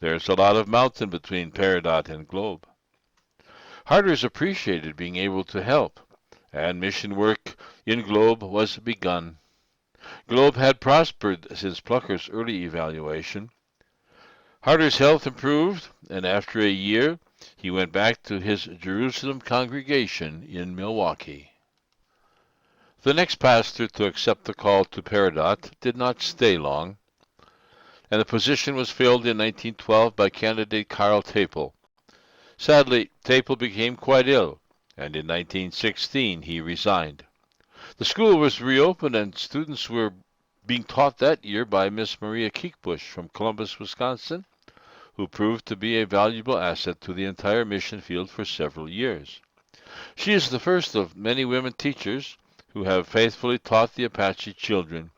There's a lot of mountain between Peridot and Globe. Harders appreciated being able to help, and mission work in Globe was begun. Globe had prospered since Plocher's early evaluation. Harders' health improved, and after a year, he went back to his Jerusalem congregation in Milwaukee. The next pastor to accept the call to Peridot did not stay long, and the position was filled in 1912 by candidate Carl Tapel. Sadly, Tapel became quite ill, and in 1916 he resigned. The school was reopened, and students were being taught that year by Miss Maria Kiekbusch from Columbus, Wisconsin, who proved to be a valuable asset to the entire mission field for several years. She is the first of many women teachers who have faithfully taught the Apache children.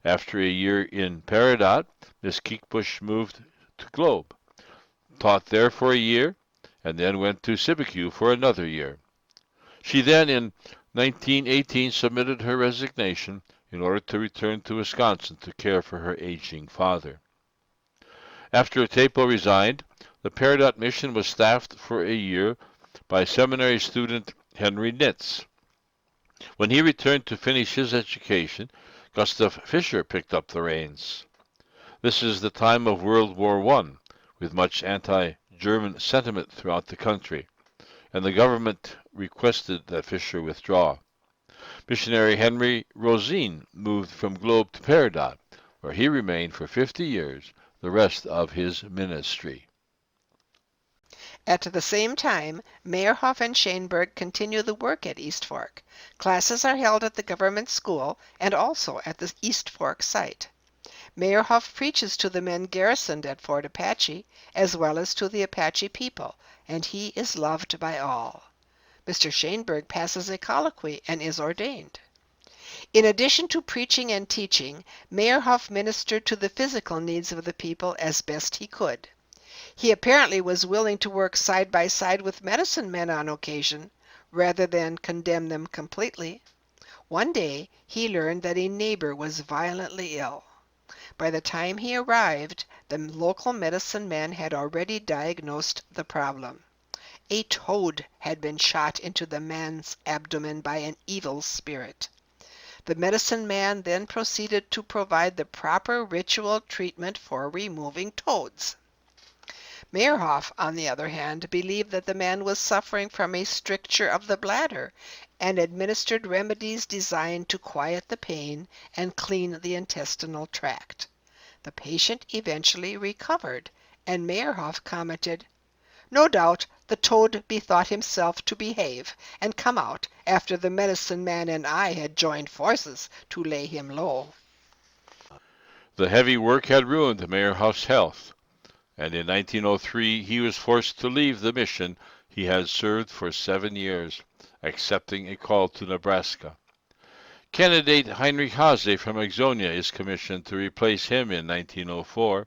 After a year in Peridot, Miss Kiekbusch moved to Globe, taught there for a year, and then went to Sibicu for another year. She then, in 1918, submitted her resignation in order to return to Wisconsin to care for her aging father. After Tapel resigned, the Peridot mission was staffed for a year by seminary student Henry Nitz. When he returned to finish his education, Gustav Fischer picked up the reins. This is the time of World War I, with much anti-German sentiment throughout the country, and the government requested that Fischer withdraw. Missionary Henry Rosine moved from Globe to Peridot, where he remained for 50 years, the rest of his ministry. At the same time, Meyerhoff and Schoenberg continue the work at East Fork. Classes are held at the government school and also at the East Fork site. Meyerhoff preaches to the men garrisoned at Fort Apache as well as to the Apache people, and he is loved by all. Mr. Schoenberg passes a colloquy and is ordained. In addition to preaching and teaching, Meyerhoff ministered to the physical needs of the people as best he could. He apparently was willing to work side by side with medicine men on occasion, rather than condemn them completely. One day he learned that a neighbor was violently ill. By the time he arrived, the local medicine man had already diagnosed the problem. A toad had been shot into the man's abdomen by an evil spirit. The medicine man then proceeded to provide the proper ritual treatment for removing toads. Meyerhoff, on the other hand, believed that the man was suffering from a stricture of the bladder and administered remedies designed to quiet the pain and clean the intestinal tract. The patient eventually recovered, and Meyerhoff commented, "No doubt the toad bethought himself to behave and come out after the medicine man and I had joined forces to lay him low." The heavy work had ruined Meyerhoff's health, and in 1903 he was forced to leave the mission he had served for 7 years, accepting a call to Nebraska. Candidate Heinrich Hase from Ixonia is commissioned to replace him in 1904.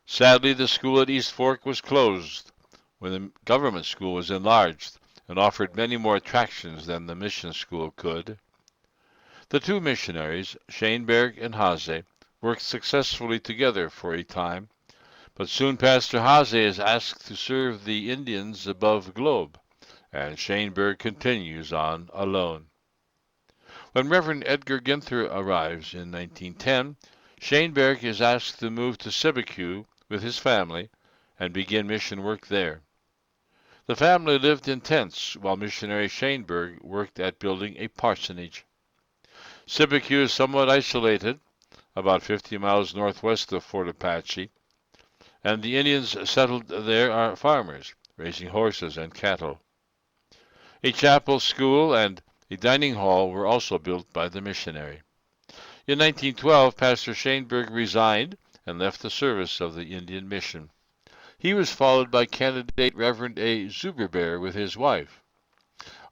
Sadly, the school at East Fork was closed when the government school was enlarged and offered many more attractions than the mission school could. The two missionaries, Schoenberg and Hase, worked successfully together for a time, but soon Pastor Hase is asked to serve the Indians above Globe, and Schoenberg continues on alone. When Reverend Edgar Ginther arrives in 1910, Schoenberg is asked to move to Sibique with his family and begin mission work there. The family lived in tents while missionary Schoenberg worked at building a parsonage. Sibique is somewhat isolated, about 50 miles northwest of Fort Apache, and the Indians settled there are farmers, raising horses and cattle. A chapel, school, and a dining hall were also built by the missionary. In 1912, Pastor Schoenberg resigned and left the service of the Indian mission. He was followed by candidate Reverend A. Zuberbeer with his wife.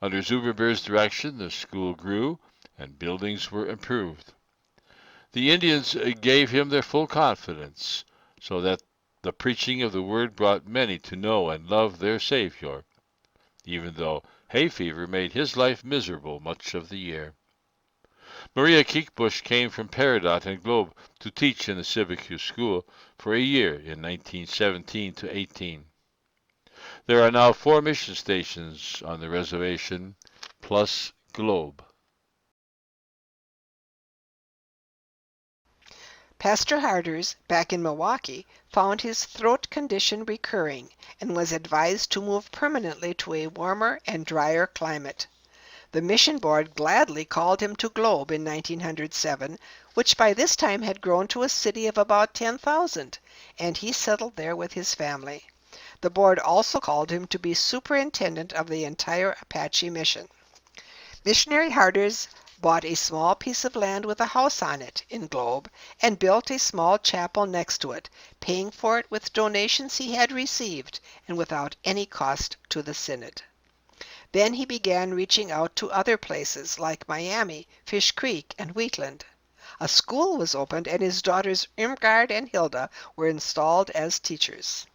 Under Zuberbeer's direction, the school grew and buildings were improved. The Indians gave him their full confidence, so that the preaching of the word brought many to know and love their Savior, even though hay fever made his life miserable much of the year. Maria Kiekbusch came from Peridot and Globe to teach in the Sibique school for a year in 1917 to 18. There are now 4 mission stations on the reservation, plus Globe. Pastor Harders, back in Milwaukee, found his throat condition recurring and was advised to move permanently to a warmer and drier climate. The mission board gladly called him to Globe in 1907, which by this time had grown to a city of about 10,000, and he settled there with his family. The board also called him to be superintendent of the entire Apache mission. Missionary Harders bought a small piece of land with a house on it in Globe and built a small chapel next to it, paying for it with donations he had received and without any cost to the synod. Then he began reaching out to other places like Miami, Fish Creek, and Wheatland. A school was opened and his daughters Irmgard and Hilda were installed as teachers.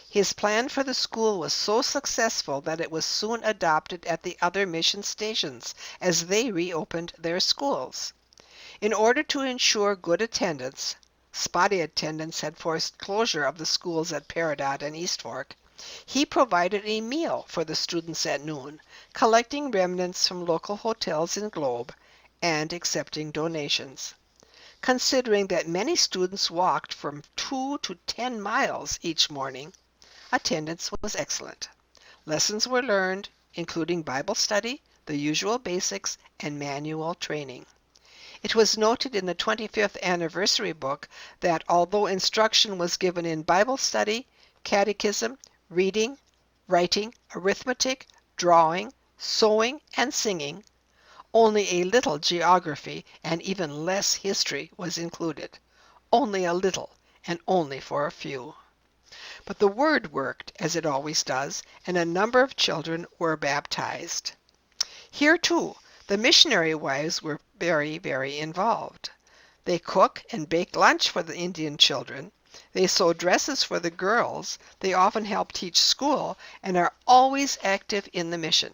His plan for the school was so successful that it was soon adopted at the other mission stations as they reopened their schools. In order to ensure good attendance, spotty attendance had forced closure of the schools at Peridot and East Fork. He provided a meal for the students at noon, collecting remnants from local hotels in Globe and accepting donations. Considering that many students walked from 2 to 10 miles each morning, attendance was excellent. Lessons were learned, including Bible study, the usual basics, and manual training. It was noted in the 25th anniversary book that although instruction was given in Bible study, catechism, reading, writing, arithmetic, drawing, sewing, and singing, only a little geography and even less history was included. Only a little, and only for a few. But the word worked, as it always does, and a number of children were baptized. Here, too, the missionary wives were very, very involved. They cook and bake lunch for the Indian children. They sew dresses for the girls. They often help teach school and are always active in the mission.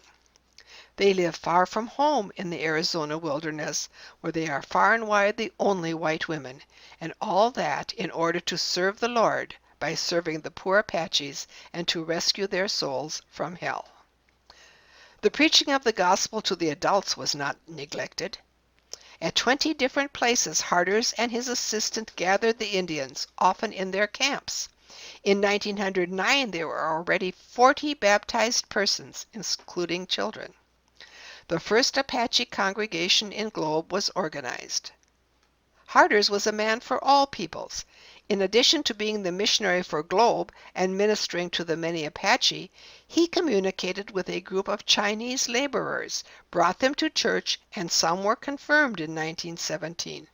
They live far from home in the Arizona wilderness, where they are far and wide the only white women, and all that in order to serve the Lord by serving the poor Apaches and to rescue their souls from hell. The preaching of the gospel to the adults was not neglected. At 20 different places, Harders and his assistant gathered the Indians, often in their camps. In 1909, there were already 40 baptized persons, including children. The first Apache congregation in Globe was organized. Harders was a man for all peoples. In addition to being the missionary for Globe and ministering to the many Apache, he communicated with a group of Chinese laborers, brought them to church, and some were confirmed in 1917.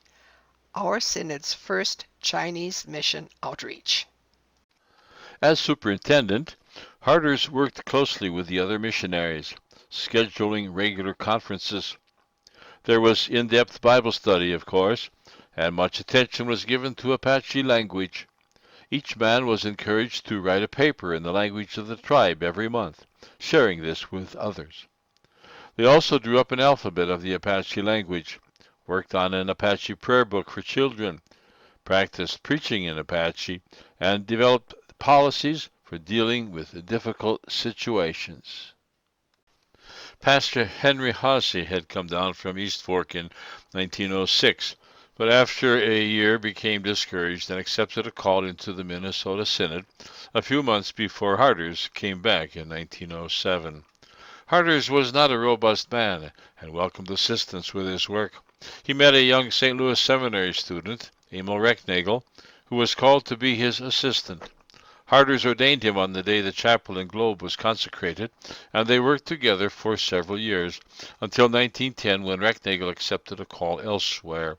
Our synod's first Chinese mission outreach. As superintendent, Harders worked closely with the other missionaries, scheduling regular conferences. There was in-depth Bible study, of course, and much attention was given to Apache language. Each man was encouraged to write a paper in the language of the tribe every month, sharing this with others. They also drew up an alphabet of the Apache language, worked on an Apache prayer book for children, practiced preaching in Apache, and developed policies for dealing with difficult situations. Pastor Henry Haase had come down from East Fork in 1906, but after a year became discouraged and accepted a call into the Minnesota Synod a few months before Harders came back in 1907. Harders was not a robust man and welcomed assistance with his work. He met a young St. Louis Seminary student, Emil Recknagel, who was called to be his assistant. Harders ordained him on the day the chapel in Globe was consecrated, and they worked together for several years, until 1910 when Recknagel accepted a call elsewhere.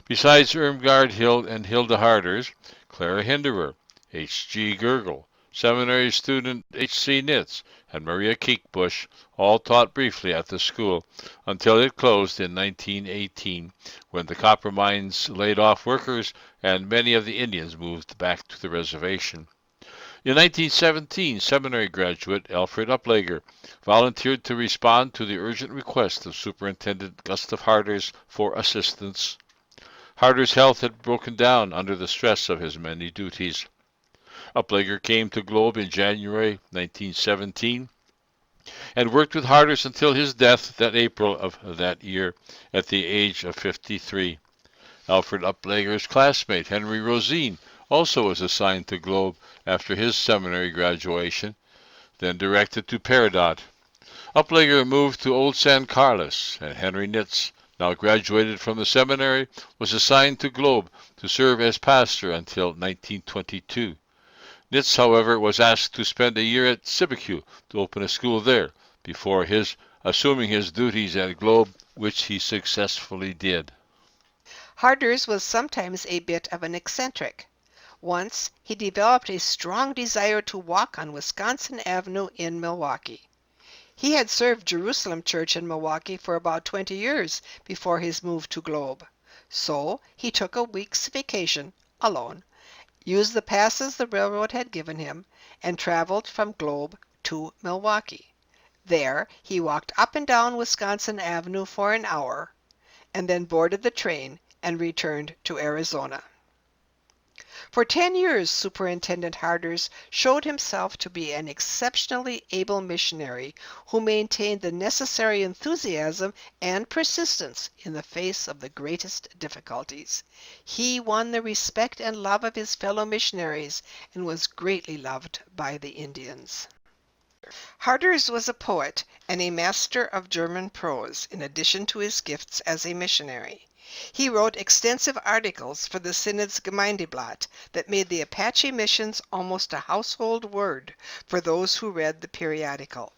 Besides Irmgard Hill and Hilda Harders, Clara Hinderer, H.G. Gergel, seminary student H.C. Nitz, and Maria Kiekbusch all taught briefly at the school until it closed in 1918, when the copper mines laid off workers and many of the Indians moved back to the reservation. In 1917, seminary graduate Alfred Upplager volunteered to respond to the urgent request of Superintendent Gustav Harders for assistance. Harders' health had broken down under the stress of his many duties. Upplager came to Globe in January 1917 and worked with Harders until his death that April of that year at the age of 53. Alfred Upplager's classmate Henry Rosine also was assigned to Globe after his seminary graduation, then directed to Peridot. Upplager moved to Old San Carlos, and Henry Nitz, now graduated from the seminary, was assigned to Globe to serve as pastor until 1922. Nitz, however, was asked to spend a year at Sibicu to open a school there before assuming his duties at Globe, which he successfully did. Harders was sometimes a bit of an eccentric. Once, he developed a strong desire to walk on Wisconsin Avenue in Milwaukee. He had served Jerusalem Church in Milwaukee for about 20 years before his move to Globe. So he took a week's vacation, alone, used the passes the railroad had given him, and traveled from Globe to Milwaukee. There, he walked up and down Wisconsin Avenue for an hour, and then boarded the train and returned to Arizona. For 10 years, Superintendent Harders showed himself to be an exceptionally able missionary who maintained the necessary enthusiasm and persistence in the face of the greatest difficulties. He won the respect and love of his fellow missionaries and was greatly loved by the Indians. Harders was a poet and a master of German prose, in addition to his gifts as a missionary. He wrote extensive articles for the Synod's Gemeindeblatt that made the Apache missions almost a household word for those who read the periodical.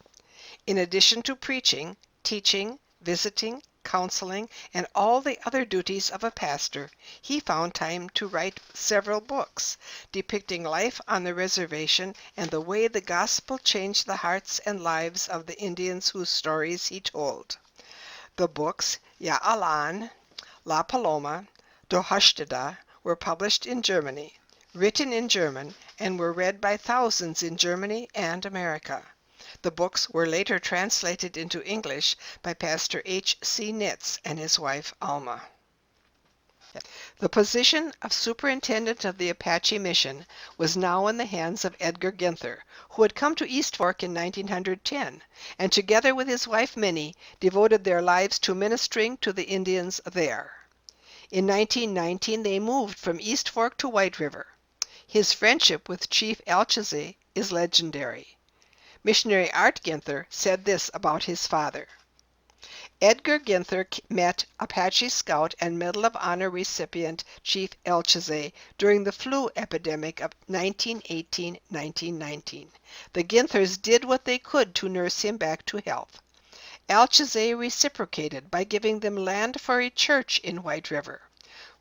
In addition to preaching, teaching, visiting, counseling, and all the other duties of a pastor, he found time to write several books depicting life on the reservation and the way the gospel changed the hearts and lives of the Indians whose stories he told. The books Ya'alan, La Paloma, Do Hashtada were published in Germany, written in German, and were read by thousands in Germany and America. The books were later translated into English by Pastor H.C. Nitz and his wife Alma. The position of superintendent of the Apache Mission was now in the hands of Edgar Ginther, who had come to East Fork in 1910, and together with his wife Minnie, devoted their lives to ministering to the Indians there. In 1919, they moved from East Fork to White River. His friendship with Chief Alchazay is legendary. Missionary Art Ginther said this about his father. Edgar Ginther met Apache Scout and Medal of Honor recipient Chief Alchazay during the flu epidemic of 1918-1919. The Ginthers did what they could to nurse him back to health. Alchazay reciprocated by giving them land for a church in White River.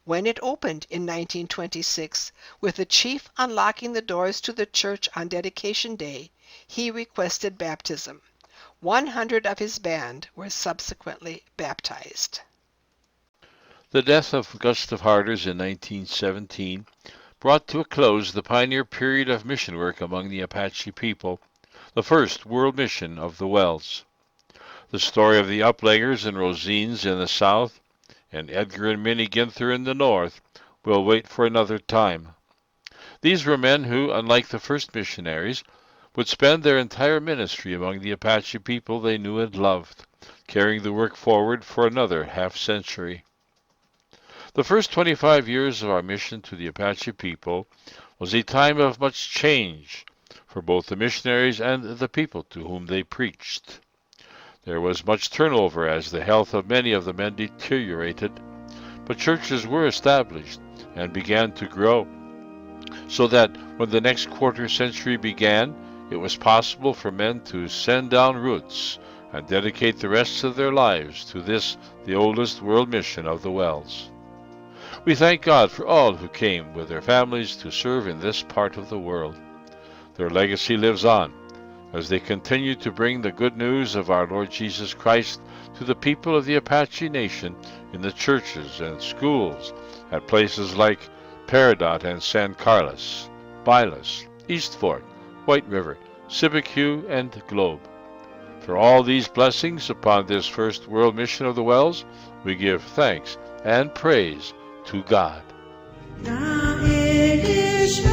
When it opened in 1926, with the chief unlocking the doors to the church on dedication day, he requested baptism. 100 of his band were subsequently baptized. The death of Gustav Harders in 1917 brought to a close the pioneer period of mission work among the Apache people, the first world mission of the WELS. The story of the Upleggers and Rosines in the south, and Edgar and Minnie Ginther in the north, will wait for another time. These were men who, unlike the first missionaries, would spend their entire ministry among the Apache people they knew and loved, carrying the work forward for another half-century. The first 25 years of our mission to the Apache people was a time of much change for both the missionaries and the people to whom they preached. There was much turnover as the health of many of the men deteriorated, but churches were established and began to grow, so that when the next quarter century began, it was possible for men to send down roots and dedicate the rest of their lives to this, the oldest world mission of the WELS. We thank God for all who came with their families to serve in this part of the world. Their legacy lives on as they continue to bring the good news of our Lord Jesus Christ to the people of the Apache Nation in the churches and schools at places like Peridot and San Carlos, Bilas, East Fork, White River, Sibique, and Globe. For all these blessings upon this first world mission of the WELS, we give thanks and praise to God. Now it is